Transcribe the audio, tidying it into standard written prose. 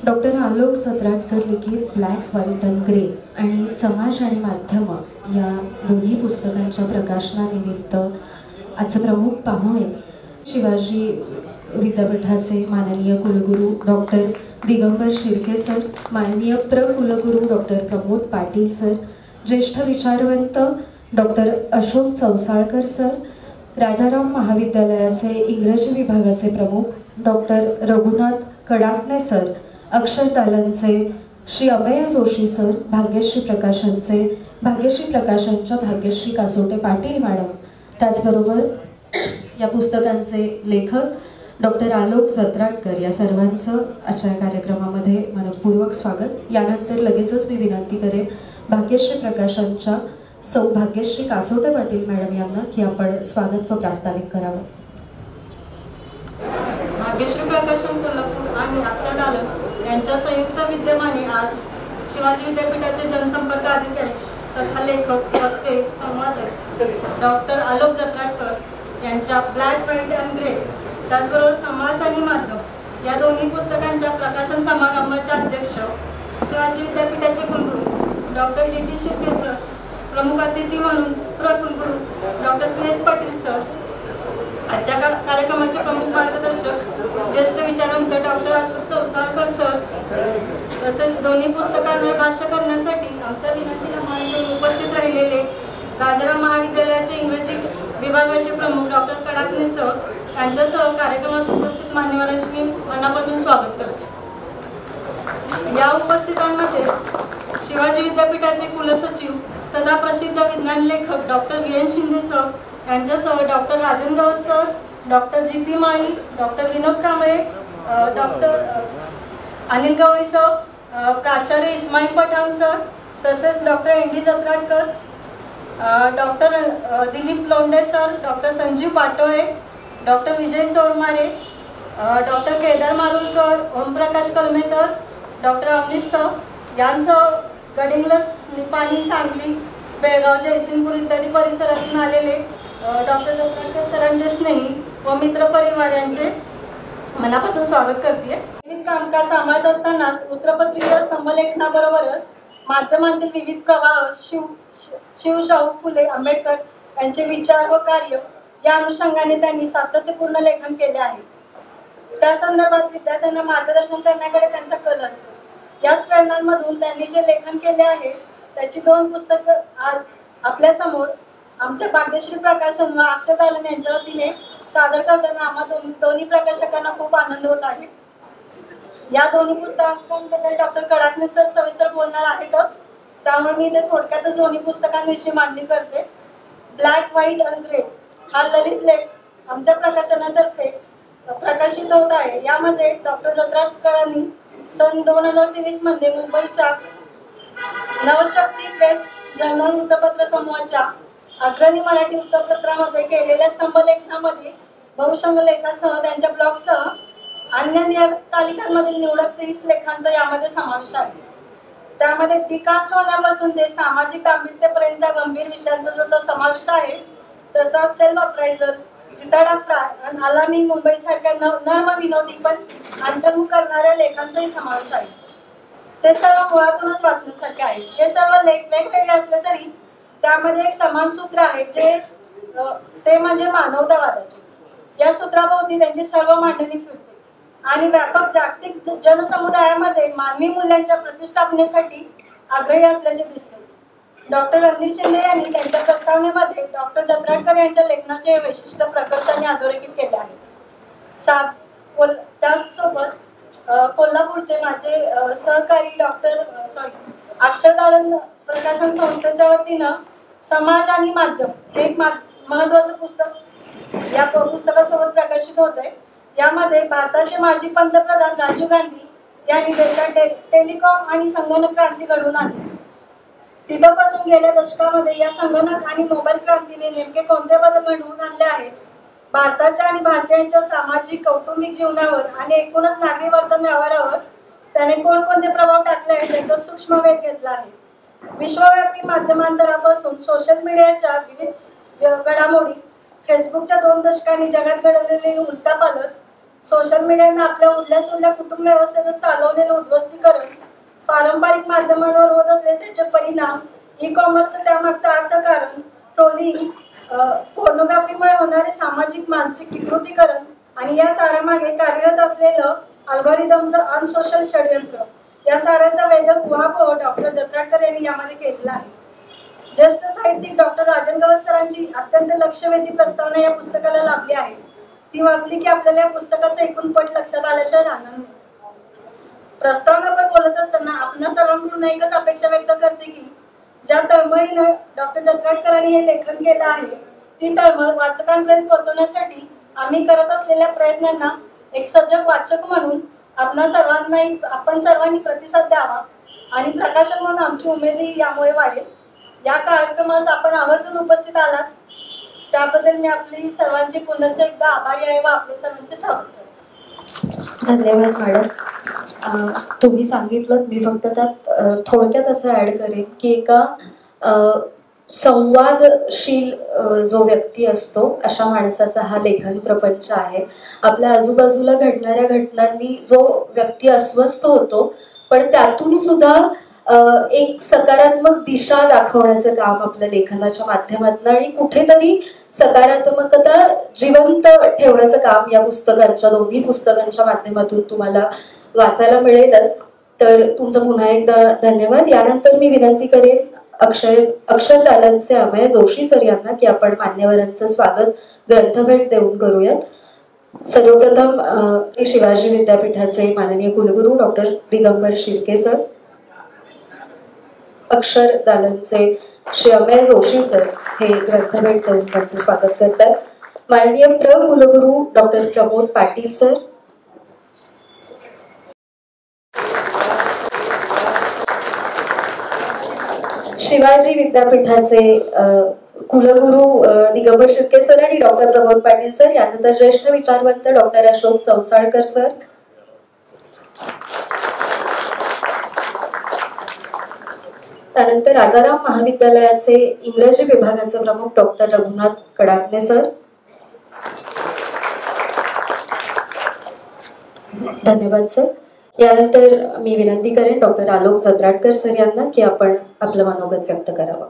Doctor Alok सत्राटकर लिखित black white and grey आणि समाज आणि माध्यम या दोन्ही पुस्तकांच्या प्रकाशनानिमित्त आजचे प्रमुख पाहुणे शिवाजी विद्यापीठाचे माननीय कुलगुरू डॉक्टर दिगंबर शिर्के सर, माननीय कुलगुरू डॉक्टर प्रमोद पाटील सर, ज्येष्ठ विचारवंत डॉक्टर अशोक चौसाळकर सर, राजाराम महाविद्यालयाचे इंग्रजी विभागाचे प्रमुख डॉक्टर रघुनाथ कडाकणे सर, अक्षरतालांचे श्री अमेय जोशी सर, भाग्यश्री प्रकाशनच्या भाग्यश्री कासोटे पाटील मॅडम, त्याचबरोबर या पुस्तकांचे लेखक डॉक्टर आलोक सत्राटकर, या सर्वांचं आजच्या कार्यक्रमामध्ये मनपूर्वक स्वागत। यानंतर लगेचच मी विनंती करेन भाग्यश्री प्रकाशनच्या सौ भाग्यश्री कासोटे पाटील मॅडम यांना की आपण स्वागत व प्रास्ताविक करावं। भाग्यश्री प्रकाशन कोल्हापूर आणि अक्षरतालन यांच्या संयुक्त विद्यमाने आज शिवाजी विद्यापीठाचे जनसंपर्क अधिकारी तथा लेखक वक्ते संवादक डॉक्टर आलोक सत्राटकर यांच्या ब्लॅक व्हाईट अँड ग्रे, त्याचबरोबर समाज आणि माध्यम या दोन्ही पुस्तकांच्या प्रकाशन समारंभाचे अध्यक्ष शिवाजी विद्यापीठाचे कुलगुरू डॉक्टर डी शिर्के सर, प्रमुख अतिथी म्हणून कुलगुरू डॉक्टर पी पाटील सर, आजच्या कार्यक्रमाचे प्रमुख मार्गदर्शक ज्येष्ठ विचारवंत डॉक्टर अशोक चौसाळकर सर, तसेच दोन्ही पुस्तकांवर भाष्य करण्यासाठी आमच्या विनंतीला मान देऊन उपस्थित राहिलेले राजाराम महाविद्यालयाचे इंग्रजी विभागाचे प्रमुख डॉक्टर कडाकणे सर यांच्यासह कार्यक्रमास उपस्थित मान्यवरांचे मी मनापासून स्वागत करते। या उपस्थितांमध्ये शिवाजी विद्यापीठाचे कुलसचिव तथा प्रसिद्ध विज्ञान लेखक डॉक्टर वी शिंदे सर यांच्यासह doctor Rajan Gavas sir, doctor G P Mali, doctor Vinod Kamble, doctor Anil Gawali sir, प्राचार्य इस्माईल पठाण सर, तसेच doctor N D Satratkar, doctor Dilip Londhe sir, doctor Sanjeev Patole, doctor Vijay Chormare, doctor Kedar Marulkar, Omprakash Kalame sir, doctor Amrish sir यांसह गडिंग्लस, निपाणी, सांगली, बेळगाव, जयसिंगपूर इत्यादी परिसरातून आलेले डॉक्टर सत्राटकर सरांचे स्नेही व मित्र परिवार यांचे मनापासून स्वागत करते। कामकाज सांभाळत असताना वृत्तपत्रिका स्तंभलेखनाबरोबरच माध्यमांतील विविध प्रवाह शिवशाहू फुले आंबेडकर यांचे विचार व कार्य या अनुषंगाने त्यांनी सातत्यपूर्ण लेखन केले आहे। त्या संदर्भात विद्यार्थ्यांना मार्गदर्शन करण्याकडे त्यांचा कल असतो। याच प्रेरणांमधून त्यांनी जे लेखन केले आहे त्याची 2 पुस्तकं आज आपल्या समोर आमच्या भाग्यश्री प्रकाशन व अक्षरतालन यांच्या वतीने सादर करताना आम्हा दोन्ही प्रकाशकांना खूप आनंद होत आहे। या दोन्ही पुस्तकांबद्दल डॉक्टर कडाकणे सर सविस्तर बोलणार आहेतच, त्यामुळे मी इथे थोडक्यातच दोन्ही पुस्तकांविषयी मांडणी करते। ब्लॅक व्हाईट अँड ग्रे हा ललित लेख आमच्या प्रकाशनातर्फे प्रकाशित होत आहे। यामध्ये डॉक्टर सत्राटकरांनी सन 2023 मध्ये मुंबईच्या नवशक्ती प्रेस जर्नल वृत्तपत्र समूहाच्या अग्रणी मराठी वृत्तपत्रामध्ये केलेल्या स्तंभलेखनामध्ये बहुसंग लेखासह त्यांच्या ब्लॉगसह अन्य नियतकालिकांमधील निवडक 30 लेखांचा यामध्ये समावेश आहे। त्यामध्ये टीकास्त्र होण्यापासून ते सामाजिक गांभीर्यापर्यंतच्या गंभीर विषयांचा जसा समावेश आहे तसाच सेल्फ अप्रायझर, चिताडा फ्राय आणि अलार्मिंग मुंबई सारख्या नर्म विनोदी पण अंतर्मुख करणाऱ्या लेखांचाही समावेश आहे। ते सर्व मुळातूनच वाचण्यासारखे आहे। हे सर्व लेख वेगवेगळे असले तरी त्यामध्ये एक समान सूत्र आहे ते म्हणजे मानवतावादाचे। या सूत्राभोवती त्यांची सर्व मांडणी फिरते आणि व्यापक जागतिक जनसमुदायामध्ये मानवी मूल्यांच्या प्रतिष्ठापनेसाठी आग्रही असल्याचे दिसते। डॉक्टर रणधीर शिंदे यांनी त्यांच्या प्रस्तावनेमध्ये डॉक्टर सत्राटकर यांच्या लेखनाचे वैशिष्ट्य प्रकर्षाने अधोरेखित केले आहे। त्याचसोबत कोल्हापूरचे माझे सहकारी अक्षरतालन प्रकाशन संस्थेच्या वतीनं समाज आणि माध्यम हे एक महत्वाचं पुस्तक या पुस्तकासोबत प्रकाशित होत आहे। यामध्ये भारताचे माजी पंतप्रधान राजीव गांधी यांनी देशात टेलिकॉम आणि संगणक क्रांती घडवून आणली। तिथपासून गेल्या दशकामध्ये या संगणक आणि मोबाईल क्रांतीने नेमके कोणते बदल घडवून आणले आहेत, भारताच्या आणि भारतीयांच्या सामाजिक कौटुंबिक जीवनावर आणि एकूणच नागरी वर्तन व्यवहारावर त्याने कोणकोणते प्रभाव टाकले आहेत याचा सूक्ष्म वेध घेतला आहे। विश्वव्यापी माध्यमांतरापासून सोशल मीडियाच्या विविध घडामोडी, फेसबुकच्या 2 दशकांनी जगात घडवलेले उलथापालथ, सोशल मीडियाने आपल्या उरल्या कुटुंब व्यवस्थेचं चालवलेलं उद्ध्वस्तीकरण, पारंपरिक माध्यमांवर होत असलेले त्याचे परिणाम, ई कॉमर्सचं त्यामागचं अर्थकारण, ट्रोलिंग, पोर्नोग्राफीमुळे होणारे सामाजिक मानसिक विकृतीकरण आणि या साऱ्यामागे कार्यरत असलेलं अल्गोरिदमचं अनसोशल षडयंत्र, या साऱ्याचा वेधक उहापोह डॉक्टर जत्राडकर यांनी यामध्ये केलेला आहे. ज्येष्ठ साहित्यिक डॉक्टर राजन गवस सरांची अत्यंत लक्षवेधी प्रस्तावना या पुस्तकाला लाभली आहे. ती वाचली की आपल्याला या पुस्तकाचा एकूण पट लक्षात आल्याशिवाय राहणार नाही. प्रस्तावनावर बोलत असताना आपणा सर्वांकडून एकच अपेक्षा व्यक्त करते की ज्या तळमळीनं डॉक्टर जत्राडकरांनी हे लेखन केलं आहे, ती तळमळ वाचकांपर्यंत पोहोचवण्यासाठी आम्ही करत असलेल्या प्रयत्नांना एक सजग वाचक म्हणून आपण सर्वांनी प्रतिसाद द्यावा आणि प्रकाशन म्हणून आमची उमेदही यामुळे वाढेल. या कार्यक्रमास आपण आवर्जून उपस्थित आलात त्याबद्दल मी आपली सर्वांची पुनश्च एकदा आभारी आहे व आपले सर्वांचे स्वागत करते. धन्यवाद मॅडम. तुम्ही सांगितलं, मी फक्त त्यात थोडक्यात असं ऍड करेन की एका संवादशील जो व्यक्ती असतो अशा माणसाचा हा लेखन प्रपंच आहे. आपल्या आजूबाजूला घडणाऱ्या घटनांनी जो व्यक्ती अस्वस्थ होतो, पण त्यातून सुद्धा एक सकारात्मक दिशा दाखवण्याचं काम आपल्या लेखनाच्या माध्यमातून आणि कुठेतरी सकारात्मकता जिवंत ठेवण्याचं काम या पुस्तकांच्या, दोन्ही पुस्तकांच्या माध्यमातून तुम्हाला वाचायला मिळेलच. तर तुमचं पुन्हा एकदा धन्यवाद. यानंतर मी विनंती करेन अक्षरदालनचे अमेय जोशी सर यांना की आपण मान्यवरांचं स्वागत ग्रंथभेट देऊन करूयात. सर्वप्रथम शिवाजी विद्यापीठाचे माननीय कुलगुरू डॉक्टर दिगंबर शिर्के सर, अक्षरदालनचे श्री अमेय जोशी सर हे ग्रंथभेट देऊन त्यांचे स्वागत करतात. माननीय कुलगुरू डॉक्टर प्रमोद पाटील सर, शिवाजी विद्यापीठाचे कुलगुरू दिगंबर शिर्के सर आणि डॉक्टर प्रमोद पाटील सर, यानंतर ज्येष्ठ विचारवंत डॉक्टर अशोक चौसाळकर सर, त्यानंतर राजाराम महाविद्यालयाचे इंग्रजी विभागाचे प्रमुख डॉक्टर रघुनाथ कडाकणे सर, धन्यवाद सर. यानंतर मी विनंती करेन डॉक्टर आलोक जत्राडकर सर यांना की आपण आपलं मनोगत व्यक्त करावं.